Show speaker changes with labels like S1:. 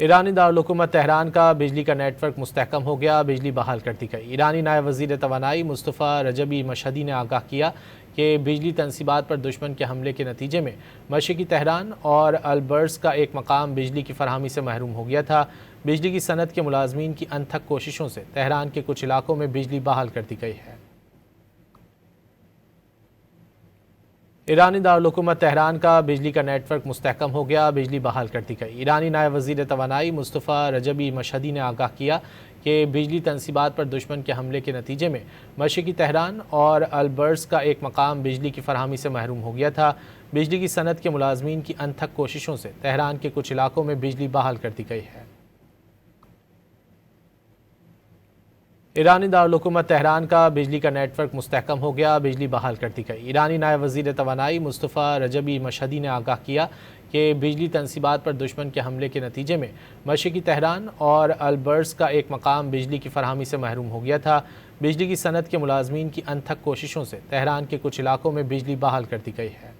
S1: ایرانی دارالحکومت تہران کا بجلی کا نیٹ ورک مستحکم ہو گیا، بجلی بحال کر دی گئی۔ ایرانی نائب وزیر توانائی مصطفیٰ رجبی مشہدی نے آگاہ کیا کہ بجلی تنصیبات پر دشمن کے حملے کے نتیجے میں مشرقی تہران اور البرز کا ایک مقام بجلی کی فراہمی سے محروم ہو گیا تھا۔ بجلی کی صنعت کے ملازمین کی انتھک کوششوں سے تہران کے کچھ علاقوں میں بجلی بحال کر دی گئی ہے۔ ایرانی دارالحکومت تہران کا بجلی کا نیٹ ورک مستحکم ہو گیا، بجلی بحال کر دی گئی۔ ایرانی نائب وزیر توانائی مصطفیٰ رجبی مشہدی نے آگاہ کیا کہ بجلی تنصیبات پر دشمن کے حملے کے نتیجے میں مشرقی تہران اور البرز کا ایک مقام بجلی کی فراہمی سے محروم ہو گیا تھا۔ بجلی کی صنعت کے ملازمین کی انتھک کوششوں سے تہران کے کچھ علاقوں میں بجلی بحال کر دی گئی ہے۔ ایرانی دارالحکومت تہران کا بجلی کا نیٹ ورک مستحکم ہو گیا، بجلی بحال کر دی گئی۔ ایرانی نائب وزیر توانائی مصطفیٰ رجبی مشہدی نے آگاہ کیا کہ بجلی تنصیبات پر دشمن کے حملے کے نتیجے میں مشرقی تہران اور البرز کا ایک مقام بجلی کی فراہمی سے محروم ہو گیا تھا۔ بجلی کی صنعت کے ملازمین کی انتھک کوششوں سے تہران کے کچھ علاقوں میں بجلی بحال کر دی گئی ہے۔